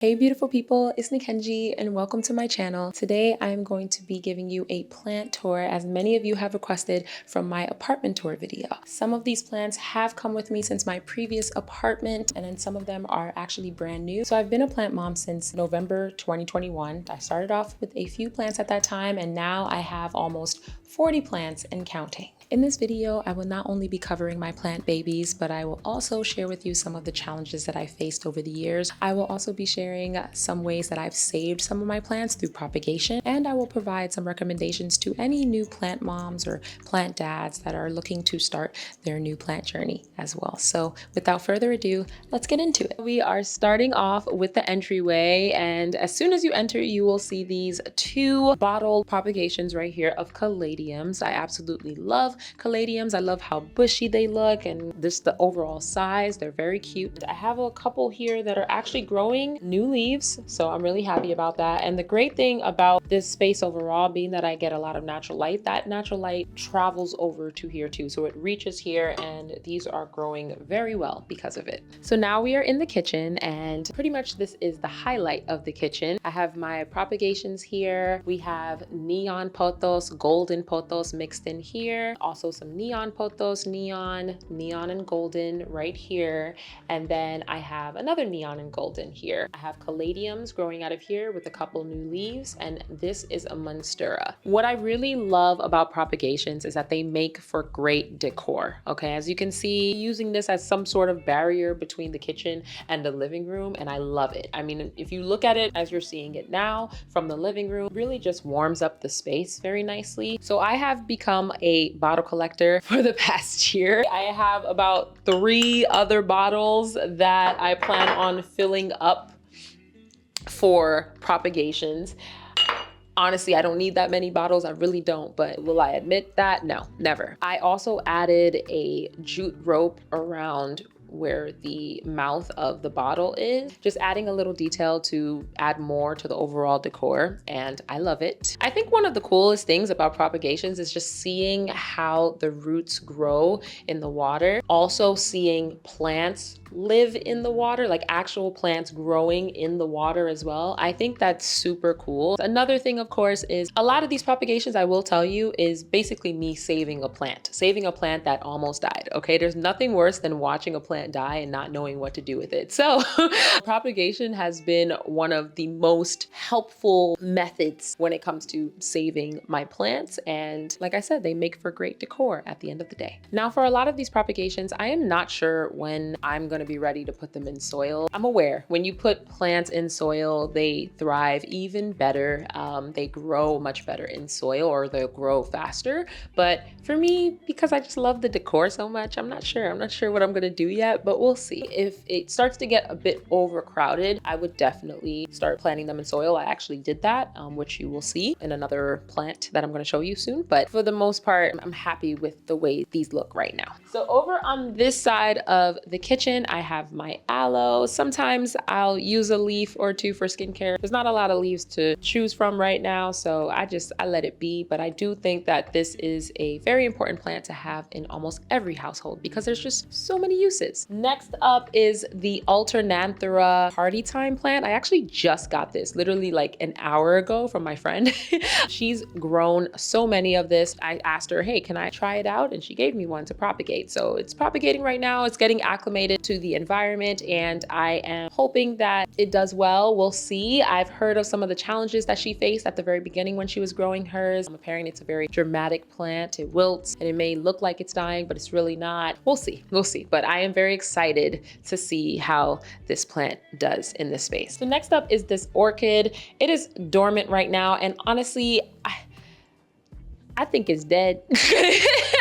Hey beautiful people, it's Nikenji and welcome to my channel. Today I'm going to be giving you a plant tour as many of you have requested from my apartment tour video. Some of these plants have come with me since my previous apartment and then some of them are actually brand new. So I've been a plant mom since November 2021. I started off with a few plants at that time and now I have almost 40 plants and counting. In this video, I will not only be covering my plant babies, but I will also share with you some of the challenges that I faced over the years. I will also be sharing some ways that I've saved some of my plants through propagation, and I will provide some recommendations to any new plant moms or plant dads that are looking to start their new plant journey as well. So without further ado, let's get into it. We are starting off with the entryway, and as soon as you enter, you will see these two bottle propagations right here of caladiums. I absolutely love caladiums. I love how bushy they look and just the overall size. They're very cute. I have a couple here that are actually growing new leaves, so I'm really happy about that. And the great thing about this space overall, being that I get a lot of natural light, that natural light travels over to here too. So it reaches here and these are growing very well because of it. So now we are in the kitchen and pretty much this is the highlight of the kitchen. I have my propagations here. We have neon pothos, golden pothos mixed in here. Also some neon pothos, neon and golden right here. And then I have another neon and golden here. I have caladiums growing out of here with a couple new leaves, and this is a Monstera. What I really love about propagations is that they make for great decor. Okay, as you can see, using this as some sort of barrier between the kitchen and the living room, and I love it. I mean, if you look at it as you're seeing it now from the living room, it really just warms up the space very nicely. So I have become a bottle collector for the past year. I have about 3 other bottles that I plan on filling up for propagations. Honestly, I don't need that many bottles. I really don't, but will I admit that? No, never. I also added a jute rope around where the mouth of the bottle is, just adding a little detail to add more to the overall decor, and I love it. I think one of the coolest things about propagations is just seeing how the roots grow in the water. Also seeing plants live in the water, like actual plants growing in the water as well. I think that's super cool. Another thing, of course, is a lot of these propagations, I will tell you, is basically me saving a plant that almost died. Okay, there's nothing worse than watching a plant die and not knowing what to do with it. So propagation has been one of the most helpful methods when it comes to saving my plants. And like I said, they make for great decor at the end of the day. Now, for a lot of these propagations, I am not sure when I'm going to be ready to put them in soil. I'm aware when you put plants in soil, they thrive even better. They grow much better in soil, or they'll grow faster. But for me, because I just love the decor so much, I'm not sure what I'm going to do yet, but we'll see. If it starts to get a bit overcrowded, I would definitely start planting them in soil. I actually did that, which you will see in another plant that I'm going to show you soon. But for the most part, I'm happy with the way these look right now. So over on this side of the kitchen, I have my aloe. Sometimes I'll use a leaf or two for skincare. There's not a lot of leaves to choose from right now, so I let it be. But I do think that this is a very important plant to have in almost every household because there's just so many uses. Next up is the Alternanthera party time plant. I actually just got this literally like an hour ago from my friend. She's grown so many of this. I asked her, hey, can I try it out? And she gave me one to propagate. So it's propagating right now. It's getting acclimated to the environment and I am hoping that it does well. We'll see. I've heard of some of the challenges that she faced at the very beginning when she was growing hers. Apparently it's a very dramatic plant. It wilts and it may look like it's dying, but it's really not. We'll see. But I am very excited to see how this plant does in this space. So next up is this orchid. It is dormant right now. And honestly, I think it's dead.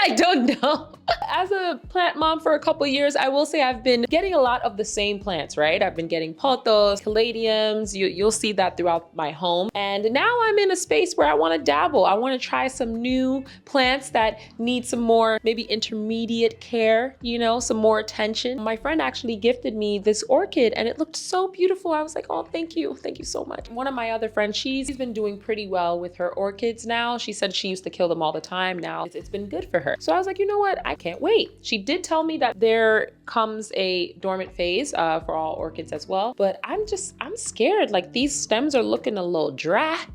I don't know. As a plant mom for a couple years, I will say I've been getting a lot of the same plants, right? I've been getting pothos, caladiums. You'll see that throughout my home. And now I'm in a space where I want to dabble. I want to try some new plants that need some more, maybe intermediate care, some more attention. My friend actually gifted me this orchid and it looked so beautiful. I was like, oh, thank you. Thank you so much. One of my other friends, she's been doing pretty well with her orchids now. She said she used to kill them all the time. Now it's been good for her. So I was like, you know what? I can't wait. She did tell me that there comes a dormant phase for all orchids as well, but I'm scared. Like, these stems are looking a little dry.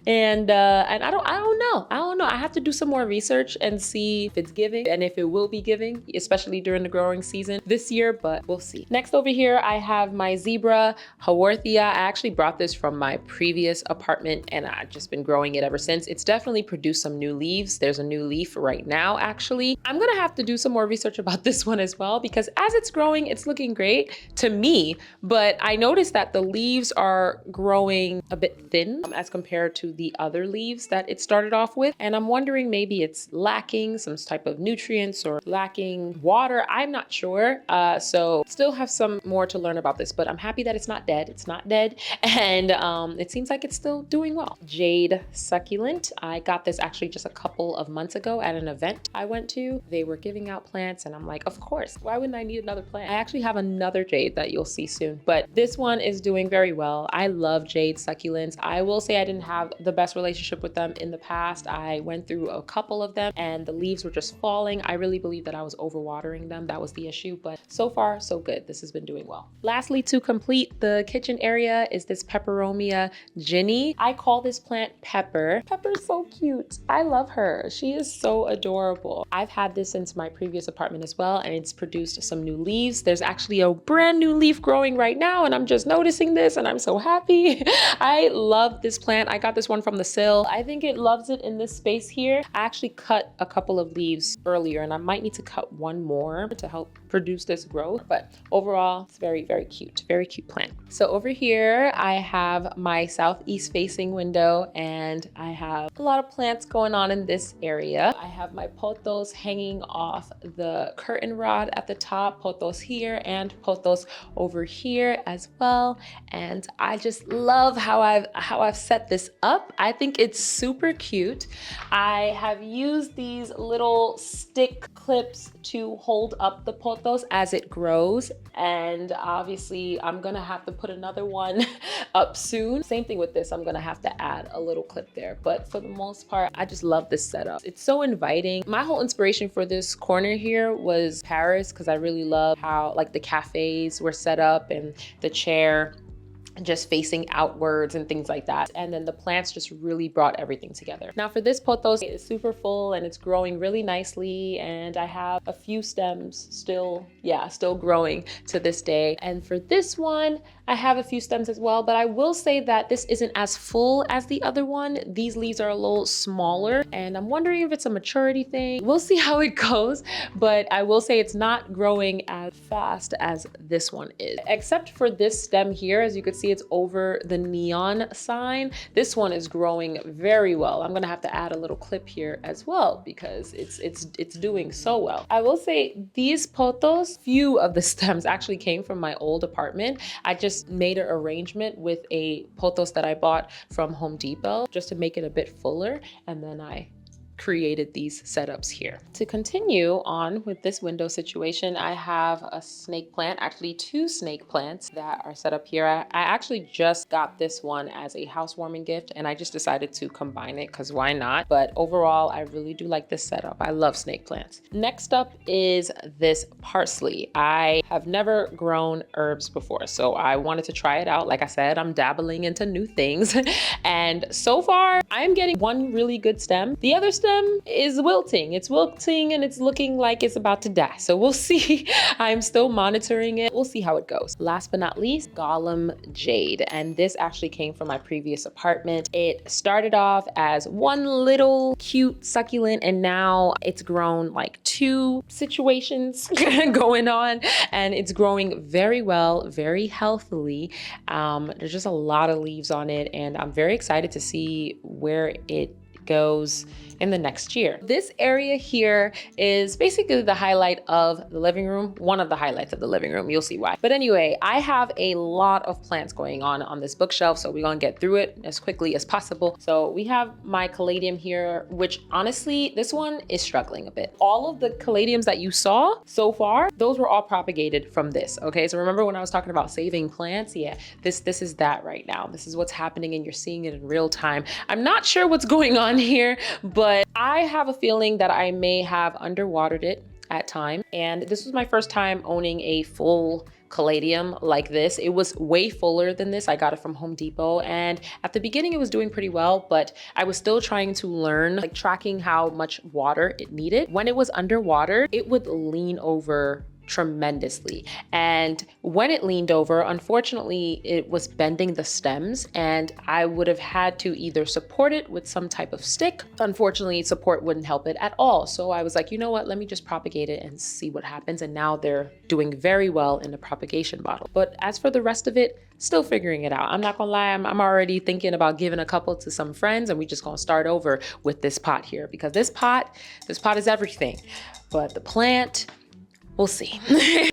And I don't know. I have to do some more research and see if it's giving and if it will be giving, especially during the growing season this year, but we'll see. Next over here, I have my zebra haworthia. I actually brought this from my previous apartment and I've just been growing it ever since. It's definitely produced some new leaves. There's a new leaf right now, actually. I'm gonna have to do some more research about this one as well, because as it's growing, it's looking great to me, but I noticed that the leaves are growing a bit thin as compared to the other leaves that it started off with. And I'm wondering, maybe it's lacking some type of nutrients or lacking water. I'm not sure. So still have some more to learn about this, but I'm happy that it's not dead. It's not dead. And it seems like it's still doing well. Jade succulent. I got this actually just a couple of months ago at an event I went to. They were giving out plants and I'm like, of course, why wouldn't I need another plant? I actually have another jade that you'll see soon, but this one is doing very well. I love jade succulents. I will say I didn't have the best relationship with them in the past. I went through a couple of them and the leaves were just falling. I really believe that I was overwatering them. That was the issue, but so far so good. This has been doing well. Lastly, to complete the kitchen area is this Peperomia Ginny. I call this plant Pepper. Pepper's so cute. I love her. She is so adorable. I've had this since my previous apartment as well, and it's produced some new leaves. There's actually a brand new leaf growing right now, and I'm just noticing this and I'm so happy. I love this plant. I got this one from the sale. I think it loves it in this space here. I actually cut a couple of leaves earlier and I might need to cut one more to help produce this growth, but overall it's very, very cute plant. So over here I have my southeast facing window and I have a lot of plants going on in this area. I have my pothos hanging off the curtain rod at the top, pothos here and pothos over here as well. And I just love how I've set this up. I think it's super cute. I have used these little stick clips to hold up the pothos as it grows. And obviously I'm gonna have to put another one up soon. Same thing with this, I'm gonna have to add a little clip there. But for the most part, I just love this setup. It's so inviting. My whole inspiration for this corner here was Paris, because I really love how like the cafes were set up and the chair just facing outwards and things like that. And then the plants just really brought everything together. Now for this pothos, it's super full and it's growing really nicely. And I have a few stems still growing to this day. And for this one, I have a few stems as well, but I will say that this isn't as full as the other one. These leaves are a little smaller and I'm wondering if it's a maturity thing. We'll see how it goes, but I will say it's not growing as fast as this one is. Except for this stem here, as you can see, it's over the neon sign. This one is growing very well. I'm gonna have to add a little clip here as well because it's doing so well. I will say these pothos, few of the stems actually came from my old apartment. I just made an arrangement with a pothos that I bought from Home Depot just to make it a bit fuller, and then I created these setups here. To continue on with this window situation, I have a snake plant, actually two snake plants that are set up here. I actually just got this one as a housewarming gift and I just decided to combine it because why not? But overall, I really do like this setup. I love snake plants. Next up is this parsley. I have never grown herbs before, so I wanted to try it out. Like I said, I'm dabbling into new things. And so far, I'm getting one really good stem. The other stem is wilting. It's wilting and it's looking like it's about to die. So we'll see. I'm still monitoring it. We'll see how it goes. Last but not least, Gollum Jade. And this actually came from my previous apartment. It started off as one little cute succulent and now it's grown like two situations going on and it's growing very well, very healthily. There's just a lot of leaves on it and I'm very excited to see where it goes in the next year. This area here is basically the highlight of the living room, one of the highlights of the living room. You'll see why. But anyway, I have a lot of plants going on this bookshelf, so we're gonna get through it as quickly as possible. So we have my caladium here, which honestly, this one is struggling a bit. All of the caladiums that you saw so far, those were all propagated from this, okay? So remember when I was talking about saving plants? Yeah, this is that right now. This is what's happening and you're seeing it in real time. I'm not sure what's going on here, but I have a feeling that I may have underwatered it. at times. And this was my first time owning a full caladium like this. It was way fuller than this. I got it from Home Depot, and at the beginning it was doing pretty well, but I was still trying to learn, like tracking how much water it needed. When it was underwater, it would lean over tremendously. And when it leaned over, unfortunately, it was bending the stems, and I would have had to either support it with some type of stick. Unfortunately, support wouldn't help it at all. So I was like, you know what, let me just propagate it and see what happens. And now they're doing very well in the propagation bottle. But as for the rest of it, still figuring it out. I'm not gonna lie, I'm already thinking about giving a couple to some friends, and we just gonna start over with this pot here, because this pot is everything. But the plant, we'll see.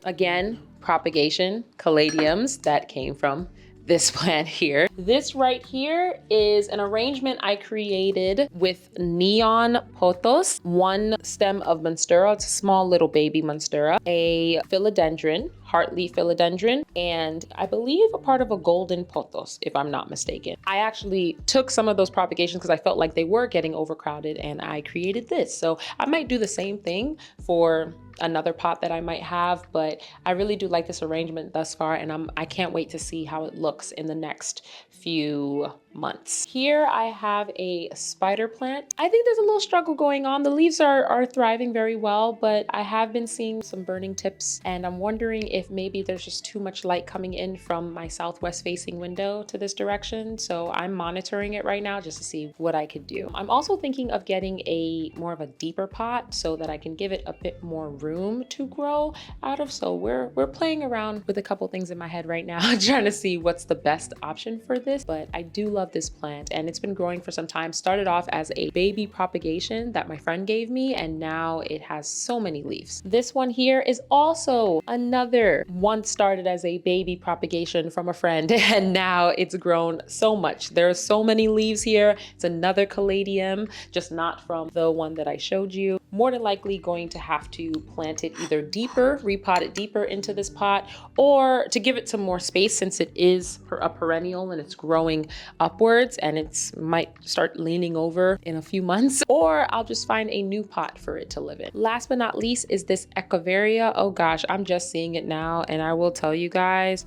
Again, propagation, caladiums that came from this plant here. This right here is an arrangement I created with neon pothos, one stem of Monstera, it's a small little baby Monstera, a philodendron, heartleaf philodendron, and I believe a part of a golden pothos, if I'm not mistaken. I actually took some of those propagations because I felt like they were getting overcrowded, and I created this. So I might do the same thing for another pot that I might have, but I really do like this arrangement thus far, and I can't wait to see how it looks in the next few months. Here I have a spider plant. I think there's a little struggle going on. The leaves are thriving very well, but I have been seeing some burning tips, and I'm wondering if maybe there's just too much light coming in from my southwest facing window to this direction. So I'm monitoring it right now just to see what I could do. I'm also thinking of getting a more of a deeper pot so that I can give it a bit more room to grow out of. So we're playing around with a couple things in my head right now, trying to see what's the best option for this. But I do love this plant, and it's been growing for some time. Started off as a baby propagation that my friend gave me, and now it has so many leaves. This one here is also another one, started as a baby propagation from a friend, and now it's grown so much. There are so many leaves here. It's another caladium, just not from the one that I showed you. More than likely going to have to plant it either deeper, repot it deeper into this pot, or to give it some more space since it is a perennial and it's growing upwards, and it might start leaning over in a few months, or I'll just find a new pot for it to live in. Last but not least is this Echeveria. Oh gosh, I'm just seeing it now, and I will tell you guys,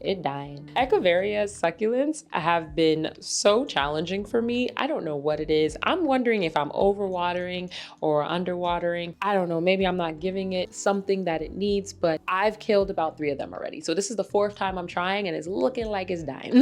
it dying. Echeveria succulents have been so challenging for me. I don't know what it is. I'm wondering if I'm overwatering or underwatering. I don't know, maybe I'm not giving it something that it needs, but I've killed about 3 of them already. So this is the 4th time I'm trying, and it's looking like it's dying.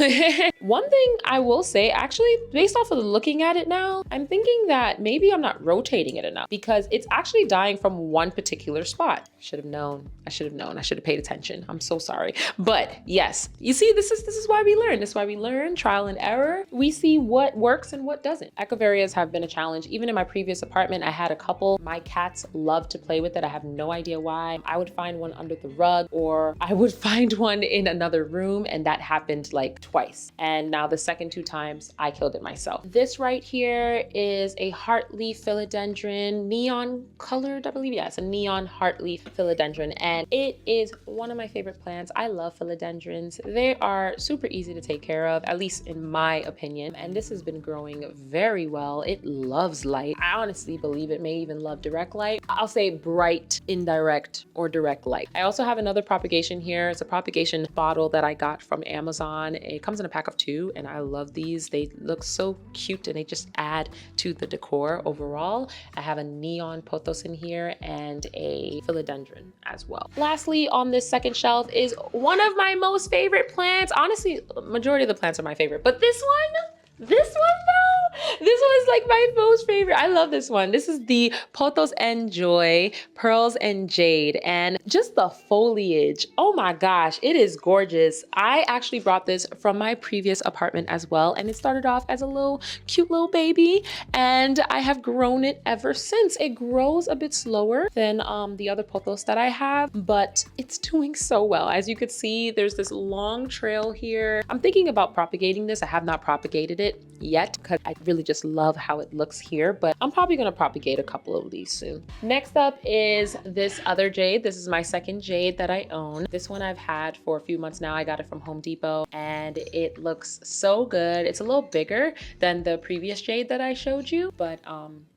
One thing I will say, actually, based off of looking at it now, I'm thinking that maybe I'm not rotating it enough, because it's actually dying from one particular spot. Should have known. I should have known. I should have paid attention. I'm so sorry. But yes, you see, this is why we learn. This is why we learn, trial and error. We see what works and what doesn't. Echeverias have been a challenge. Even in my previous apartment, I had a couple. My cats love to play with it. I have no idea why. I would find one under the rug, or I would find one in another room, and that happened like twice. And now the second 2 times I killed it myself. This right here is a heartleaf philodendron, neon colored, I believe. Yeah, it's a neon heartleaf philodendron, and it is one of my favorite plants. I love philodendrons. They are super easy to take care of, at least in my opinion. And this has been growing very well. It loves light. I honestly believe it may even love direct light. I'll say bright, indirect, or direct light. I also have another propagation here. It's a propagation bottle that I got from Amazon. It comes in a pack of 2, and I love these. They look so cute, and they just add to the decor overall. I have a neon pothos in here and a philodendron as well. Lastly, on this second shelf is one of my most favorite plants. Honestly, majority of the plants are my favorite, but this one though, this one is like my most favorite. I love this one. This is the Pothos and Joy Pearls and Jade, and just the foliage. Oh my gosh, it is gorgeous. I actually brought this from my previous apartment as well, and it started off as a cute little baby, and I have grown it ever since. It grows a bit slower than the other Pothos that I have, but it's doing so well. As you could see, there's this long trail here. I'm thinking about propagating this. I have not propagated it yet because I really just love how it looks here, but I'm probably gonna propagate a couple of these soon. Next up is this other jade. This is my second jade that I own. This one I've had for a few months now. I got it from Home Depot, and it looks so good. It's a little bigger than the previous jade that I showed you, but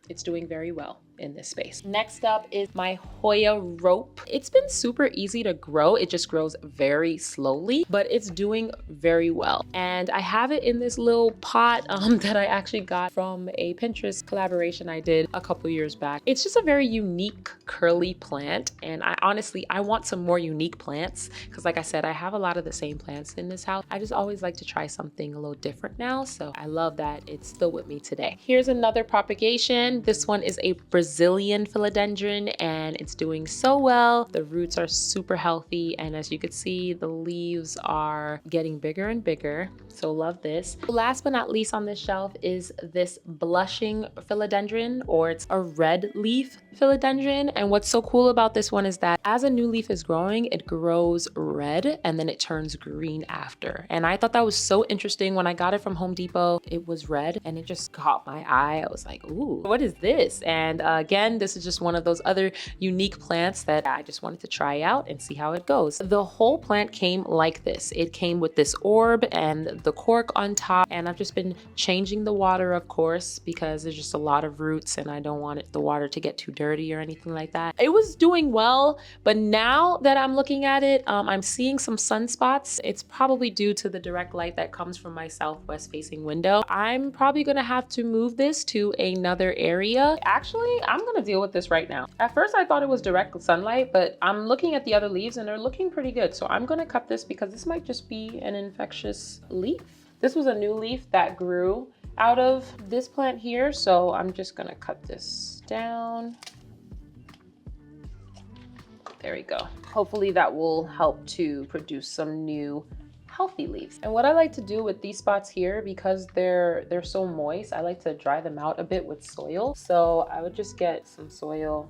it's doing very well. in this space. Next up is my Hoya rope. It's been super easy to grow. It just grows very slowly, but it's doing very well. And I have it in this little pot that I actually got from a Pinterest collaboration I did a couple years back. It's just a very unique curly plant. And I want some more unique plants because like I said, I have a lot of the same plants in this house. I just always like to try something a little different now. So I love that it's still with me today. Here's another propagation. This one is a Brazilian philodendron and it's doing so well. The roots are super healthy. And as you can see, the leaves are getting bigger and bigger. So love this. Last but not least on this shelf is this blushing philodendron, or it's a red leaf philodendron. And what's so cool about this one is that as a new leaf is growing, it grows red and then it turns green after. And I thought that was so interesting. When I got it from Home Depot, it was red and it just caught my eye. I was like, ooh, what is this? And again, this is just one of those other unique plants that I just wanted to try out and see how it goes. The whole plant came like this. It came with this orb and the cork on top, and I've just been changing the water, of course, because there's just a lot of roots and I don't want the water to get too dirty or anything like that. It was doing well, but now that I'm looking at it, I'm seeing some sunspots. It's probably due to the direct light that comes from my southwest facing window. I'm probably gonna have to move this to another area. Actually, I'm gonna deal with this right now. At first I thought it was direct sunlight, but I'm looking at the other leaves and they're looking pretty good. So I'm gonna cut this because this might just be an infectious leaf. This was a new leaf that grew out of this plant here. So I'm just gonna cut this down. There we go. Hopefully that will help to produce some new healthy leaves. And what I like to do with these spots here, because they're so moist, I like to dry them out a bit with soil. So I would just get some soil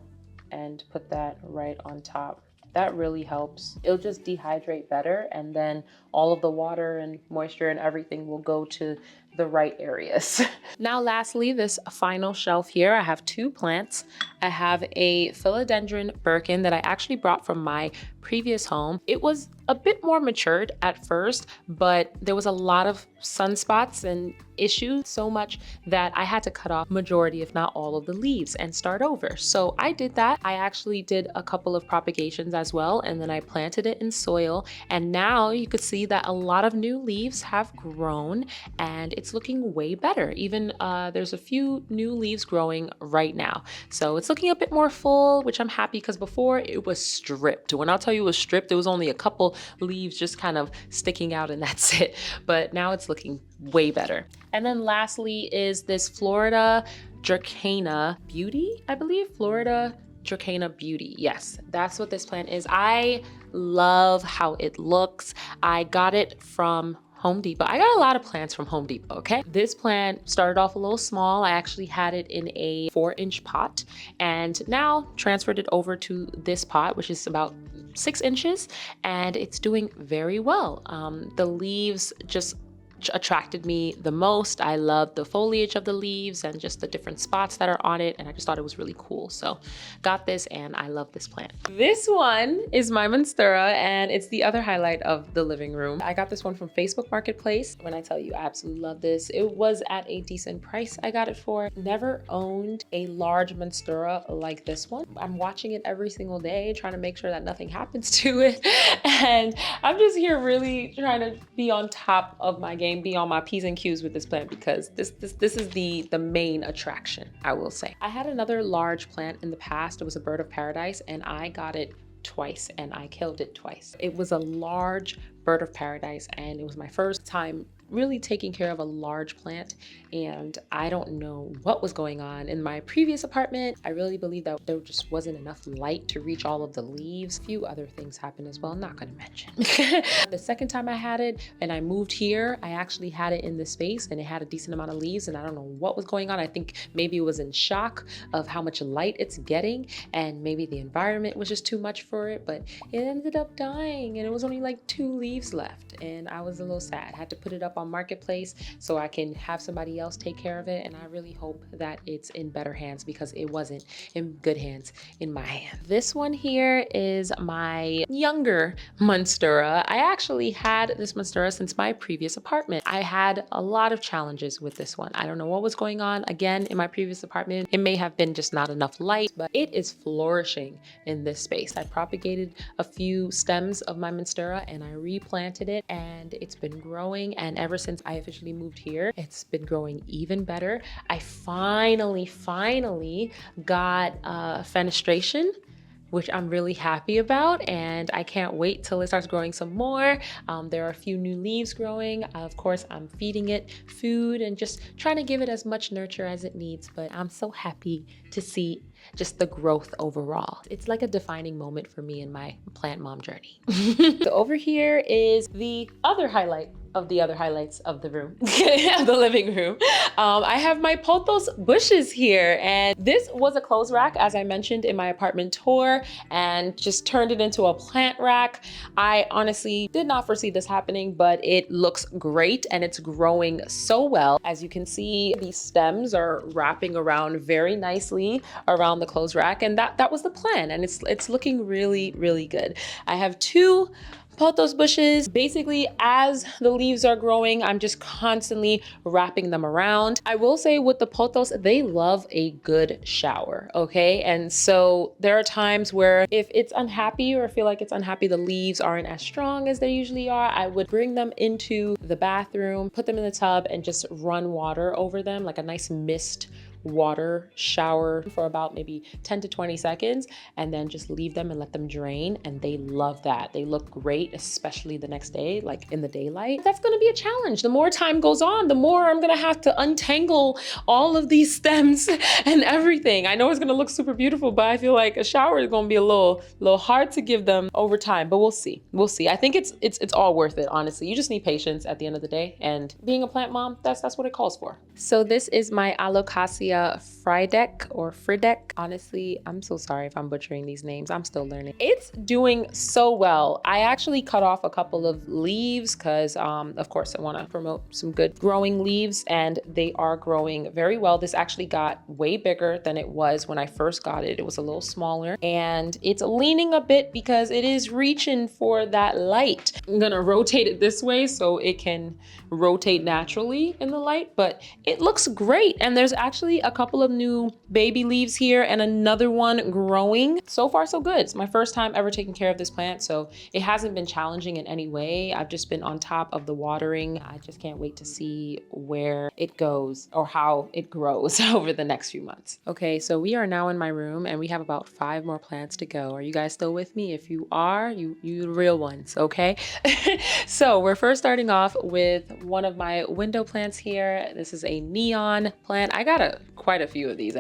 and put that right on top. That really helps. It'll just dehydrate better, and then all of the water and moisture and everything will go to the right areas. Now, lastly, this final shelf here, I have two plants. I have a philodendron Birkin that I actually brought from my previous home. It was a bit more matured at first, but there was a lot of sunspots and issues, so much that I had to cut off majority, if not all of the leaves and start over. So I did that. I actually did a couple of propagations as well, and then I planted it in soil. And now you could see that a lot of new leaves have grown and it's looking way better. Even there's a few new leaves growing right now. So it's looking a bit more full, which I'm happy, because before it was stripped. When I'll tell you it was stripped, there was only a couple leaves just kind of sticking out and that's it. But now it's looking way better. And then lastly is this Florida Dracana Beauty, I believe. Florida Dracana Beauty. Yes, that's what this plant is. I love how it looks. I got it from Home Depot. I got a lot of plants from Home Depot, okay? This plant started off a little small. I actually had it in a 4-inch pot and now transferred it over to this pot, which is about 6 inches, and it's doing very well. The leaves just attracted me the most. I love the foliage of the leaves and just the different spots that are on it, and I just thought it was really cool. So got this and I love this plant. This one is my Monstera and it's the other highlight of the living room. I got this one from Facebook Marketplace. When I tell you I absolutely love this, it was at a decent price I got it for. Never owned a large Monstera like this one. I'm watching it every single day, trying to make sure that nothing happens to it. And I'm just here really trying to be on top of my game, be on my P's and Q's with this plant, because this is the main attraction, I will say. I had another large plant in the past. It was a bird of paradise and I got it twice and I killed it twice. It was a large bird of paradise and it was my first time really taking care of a large plant, and I don't know what was going on in my previous apartment. I really believe that there just wasn't enough light to reach all of the leaves. A few other things happened as well, I'm not gonna mention. The second time I had it and I moved here, I actually had it in this space and it had a decent amount of leaves, and I don't know what was going on. I think maybe it was in shock of how much light it's getting, and maybe the environment was just too much for it, but it ended up dying and it was only like 2 leaves left and I was a little sad. I had to put it up up on Marketplace so I can have somebody else take care of it. And I really hope that it's in better hands because it wasn't in good hands in my hand. This one here is my younger Monstera. I actually had this Monstera since my previous apartment. I had a lot of challenges with this one. I don't know what was going on. Again, in my previous apartment, it may have been just not enough light, but it is flourishing in this space. I propagated a few stems of my Monstera and I replanted it, and it's been growing. And ever since I officially moved here, it's been growing even better. I finally got fenestration, which I'm really happy about, and I can't wait till it starts growing some more. There are a few new leaves growing. Of course, I'm feeding it food and just trying to give it as much nurture as it needs, but I'm so happy to see just the growth overall. It's like a defining moment for me in my plant mom journey. So over here is the other highlight of the other highlights of the room, of the living room. I have my pothos bushes here, and this was a clothes rack, as I mentioned in my apartment tour, and just turned it into a plant rack. I honestly did not foresee this happening, but it looks great and it's growing so well. As you can see, these stems are wrapping around very nicely around the clothes rack, and that was the plan, and it's looking really good. I have two pothos bushes. Basically, as the leaves are growing, I'm just constantly wrapping them around. I will say with the pothos, they love a good shower, okay? And so there are times where if it's unhappy or feel like it's unhappy, the leaves aren't as strong as they usually are, I would bring them into the bathroom, put them in the tub, and just run water over them, like a nice mist water shower for about maybe 10 to 20 seconds, and then just leave them and let them drain. And they love that. They look great, especially the next day, like in the daylight. That's gonna be a challenge. The more time goes on, the more I'm gonna have to untangle all of these stems and everything. I know it's gonna look super beautiful, but I feel like a shower is gonna be a little hard to give them over time, but we'll see. We'll see. I think it's all worth it, honestly. You just need patience at the end of the day, and being a plant mom, that's what it calls for. So this is my Alocasia Frydek or Fridek. Honestly, I'm so sorry if I'm butchering these names. I'm still learning. It's doing so well. I actually cut off a couple of leaves because, of course, I want to promote some good growing leaves, and they are growing very well. This actually got way bigger than it was when I first got it. It was a little smaller, and it's leaning a bit because it is reaching for that light. I'm gonna rotate it this way so it can rotate naturally in the light, but it looks great. And there's actually a couple of new baby leaves here and another one growing. So far, so good. It's my first time ever taking care of this plant, so it hasn't been challenging in any way. I've just been on top of the watering. I just can't wait to see where it goes or how it grows over the next few months. Okay, so we are now in my room and we have about 5 more plants to go. Are you guys still with me? If you are, you the real ones, okay? So we're first starting off with one of my window plants here. This is a neon plant. I got quite a few of these,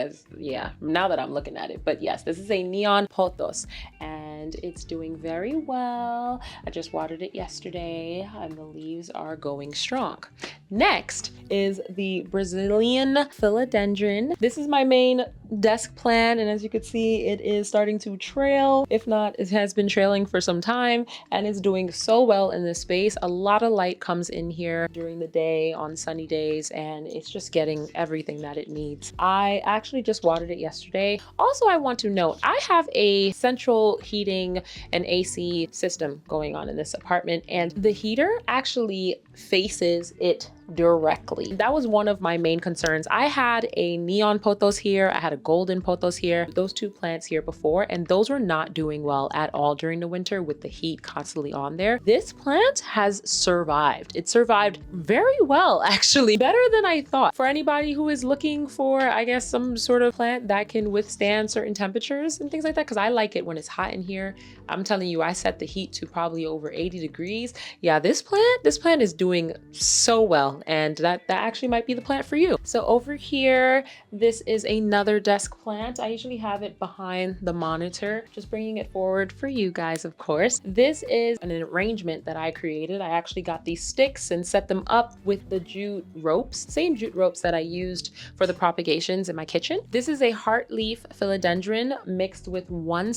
now that I'm looking at it. But yes, this is a neon pothos and it's doing very well. I just watered it yesterday and the leaves are going strong. Next is the Brazilian philodendron. This is my main desk plant, and as you can see, it is starting to trail. If not, it has been trailing for some time, and it's doing so well in this space. A lot of light comes in here during the day on sunny days, and it's just getting everything that it needs. I actually just watered it yesterday. Also, I want to note, I have a central heating and AC system going on in this apartment, and the heater actually faces it directly. That was one of my main concerns. I had a neon pothos here, I had a golden pothos here, those two plants here before, and those were not doing well at all during the winter with the heat constantly on there. This plant has survived. It survived very well, actually, better than I thought. For anybody who is looking for, I guess, some sort of plant that can withstand certain temperatures and things like that, because I like it when it's hot in here. I'm telling you, I set the heat to probably over 80 degrees. Yeah, this plant is doing so well. well. And that actually might be the plant for you. So over here, this is another desk plant. I usually have it behind the monitor, just bringing it forward for you guys, of course. This is an arrangement that I created. I actually got these sticks and set them up with the jute ropes, same jute ropes that I used for the propagations in my kitchen. This is a heartleaf philodendron mixed with one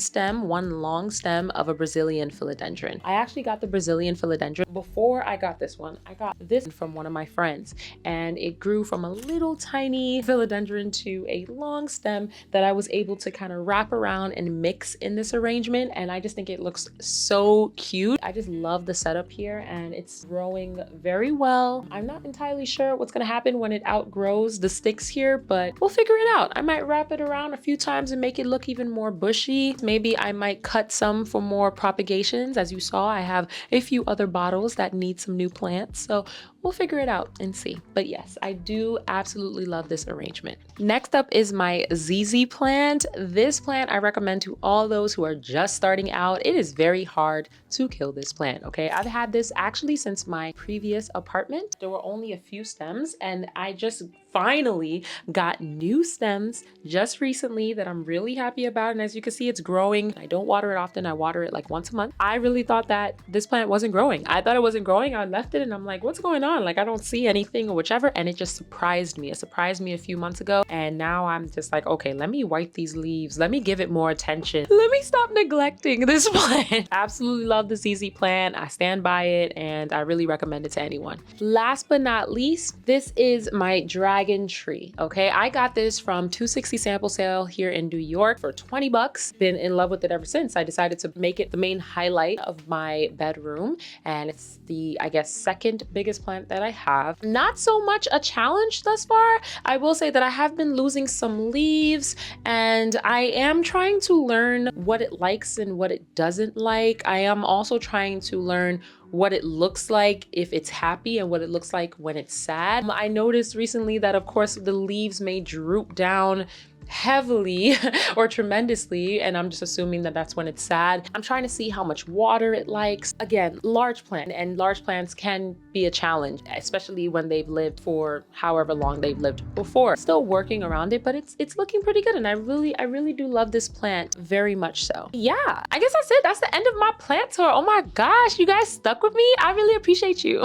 long stem of a Brazilian philodendron. I actually got the Brazilian philodendron before I got this one. I got this from one of my friends, and it grew from a little tiny philodendron to a long stem that I was able to kind of wrap around and mix in this arrangement. And I just think it looks so cute. I just love the setup here, and it's growing very well. I'm not entirely sure what's going to happen when it outgrows the sticks here, but we'll figure it out. I might wrap it around a few times and make it look even more bushy. Maybe I might cut some for more propagations. As you saw, I have a few other bottles that need some new plants, so we'll figure it out and see. But yes, I do absolutely love this arrangement. Next up is my ZZ plant. This plant I recommend to all those who are just starting out. It is very hard to kill this plant, okay? I've had this actually since my previous apartment. There were only a few stems, and I just finally got new stems just recently that I'm really happy about. And as you can see, it's growing. I don't water it often. I water it like once a month. I really thought that this plant wasn't growing. I thought it wasn't growing. I left it and I'm like, what's going on? Like, I don't see anything or whichever. And it just surprised me. It surprised me a few months ago. And now I'm just like, okay, let me wipe these leaves. Let me give it more attention. Let me stop neglecting this plant. Absolutely love the ZZ plant. I stand by it and I really recommend it to anyone. Last but not least, this is my dragon tree. Okay, I got this from 260 sample sale here in New York for 20 bucks. Been in love with it ever since. I decided to make it the main highlight of my bedroom, and it's the, I guess, second biggest plant that I have. Not so much a challenge thus far. I will say that I have been losing some leaves, and I am trying to learn what it likes and what it doesn't like. I am also trying to learn what it looks like if it's happy and what it looks like when it's sad. I noticed recently that, of course, the leaves may droop down heavily or tremendously, and I'm just assuming that that's when it's sad. I'm trying to see how much water it likes. Again, large plant, and large plants can be a challenge, especially when they've lived for however long they've lived before. Still working around it, but it's looking pretty good, and I really do love this plant very much so. Yeah, I guess that's it. That's the end of my plant tour. Oh my gosh, you guys stuck with me. I really appreciate you.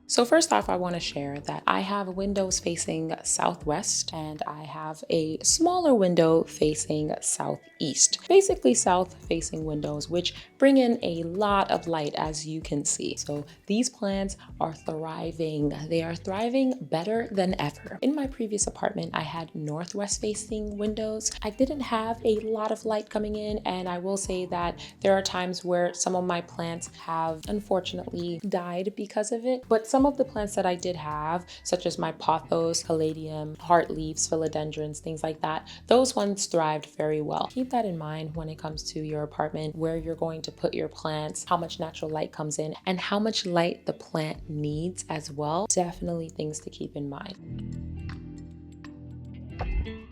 So first off, I want to share that I have windows facing southwest and I have a smaller window facing southeast. Basically south facing windows, which bring in a lot of light, as you can see. So these plants are thriving. They are thriving better than ever. In my previous apartment, I had northwest facing windows. I didn't have a lot of light coming in, and I will say that there are times where some of my plants have unfortunately died because of it. But some of the plants that I did have, such as my pothos, caladium, heartleaves, philodendrons, things like that, those ones thrived very well. Keep that in mind when it comes to your apartment, where you're going to put your plants, how much natural light comes in, and how much light the plant needs as well. Definitely things to keep in mind.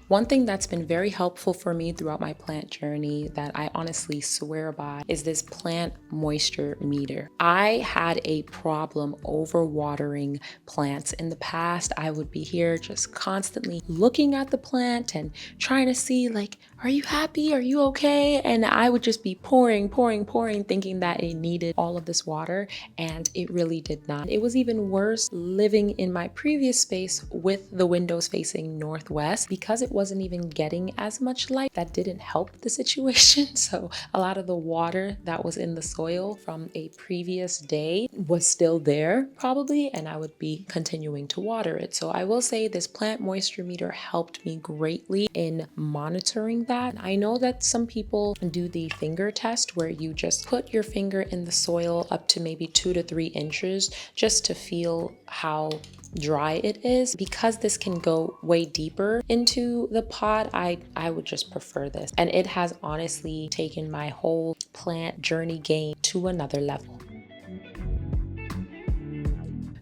One thing that's been very helpful for me throughout my plant journey that I honestly swear by is this plant moisture meter. I had a problem overwatering plants in the past. I would be here just constantly looking at the plant and trying to see, like, are you happy? Are you okay? And I would just be pouring, thinking that it needed all of this water, and it really did not. It was even worse living in my previous space with the windows facing northwest, because it wasn't even getting as much light. That didn't help the situation. So a lot of the water that was in the soil from a previous day was still there probably, and I would be continuing to water it. So I will say this plant moisture meter helped me greatly in monitoring that. I know that some people do the finger test, where you just put your finger in the soil up to maybe 2 to 3 inches just to feel how dry it is. Because this can go way deeper into the pot, I would just prefer this, and it has honestly taken my whole plant journey game to another level.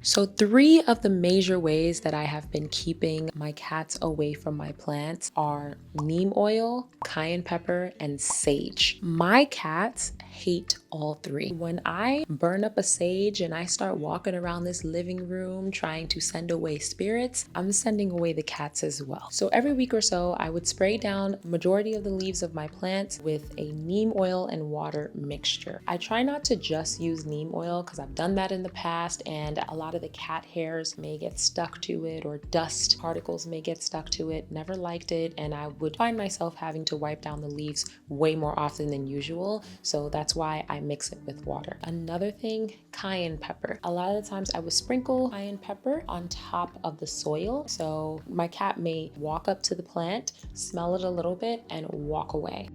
So 3 of the major ways that I have been keeping my cats away from my plants are neem oil, cayenne pepper, and sage. My cats hate all three. When I burn up a sage and I start walking around this living room trying to send away spirits, I'm sending away the cats as well. So every week or so, I would spray down majority of the leaves of my plants with a neem oil and water mixture. I try not to just use neem oil because I've done that in the past and a lot of the cat hairs may get stuck to it or dust particles may get stuck to it. Never liked it, and I would find myself having to wipe down the leaves way more often than usual. So that's why I mix it with water. Another thing, cayenne pepper. A lot of the times I would sprinkle cayenne pepper on top of the soil. So my cat may walk up to the plant, smell it a little bit, and walk away.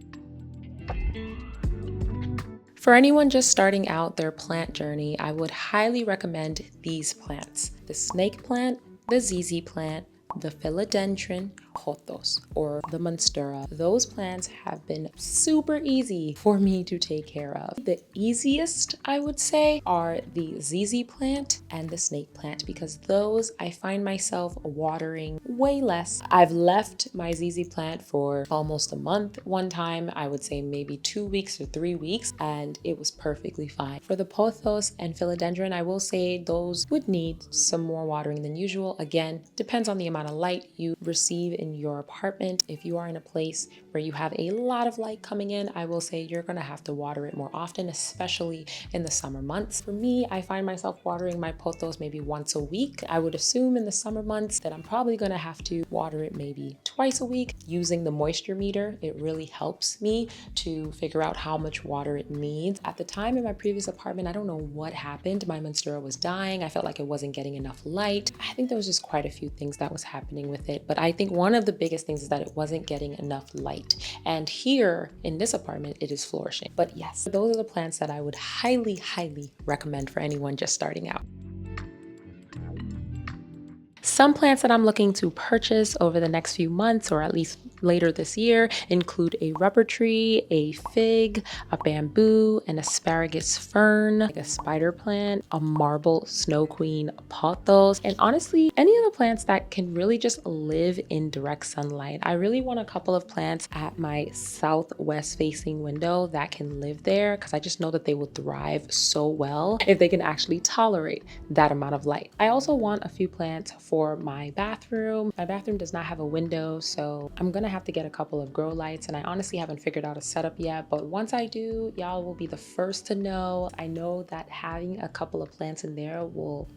For anyone just starting out their plant journey, I would highly recommend these plants: the snake plant, the ZZ plant, the philodendron, pothos, or the Monstera. Those plants have been super easy for me to take care of. The easiest, I would say, are the ZZ plant and the snake plant, because those I find myself watering way less. I've left my ZZ plant for almost a month one time, I would say maybe 2 weeks or 3 weeks, and it was perfectly fine. For the pothos and philodendron, I will say those would need some more watering than usual. Again, depends on the amount of light you receive in your apartment. If you are in a place where you have a lot of light coming in, I will say you're gonna have to water it more often, especially in the summer months. For me, I find myself watering my pothos maybe once a week. I would assume in the summer months that I'm probably gonna have to water it maybe twice a week. Using the moisture meter, it really helps me to figure out how much water it needs. At the time in my previous apartment, I don't know what happened. My Monstera was dying. I felt like it wasn't getting enough light. I think there was just quite a few things that was happening with it, but I think one of the biggest things is that it wasn't getting enough light. And here in this apartment, it is flourishing. But yes, those are the plants that I would highly, highly recommend for anyone just starting out. Some plants that I'm looking to purchase over the next few months, or at least later this year, include a rubber tree, a fig, a bamboo, an asparagus fern, like a spider plant, a marble snow queen, pothos, and honestly, any of the plants that can really just live in direct sunlight. I really want a couple of plants at my southwest facing window that can live there, because I just know that they will thrive so well if they can actually tolerate that amount of light. I also want a few plants for my bathroom. My bathroom does not have a window, so I'm gonna have to get a couple of grow lights, and I honestly haven't figured out a setup yet, but once I do, y'all will be the first to know. I know that having a couple of plants in there will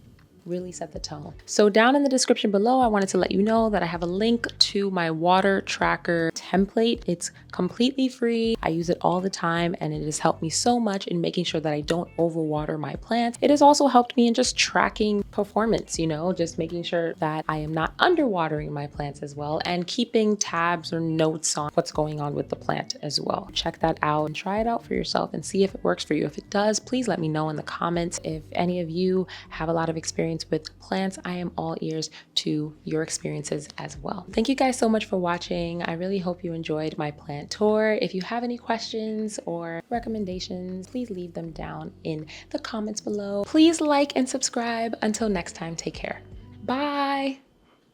really set the tone. So down in the description below, I wanted to let you know that I have a link to my water tracker template. It's completely free. I use it all the time, and it has helped me so much in making sure that I don't overwater my plants. It has also helped me in just tracking performance, just making sure that I am not underwatering my plants as well, and keeping tabs or notes on what's going on with the plant as well. Check that out and try it out for yourself and see if it works for you. If it does, please let me know in the comments. If any of you have a lot of experience with plants, I am all ears to your experiences as well. Thank you guys so much for watching. I really hope you enjoyed my plant tour. If you have any questions or recommendations, please leave them down in the comments below. Please like and subscribe. Until next time, take care. Bye.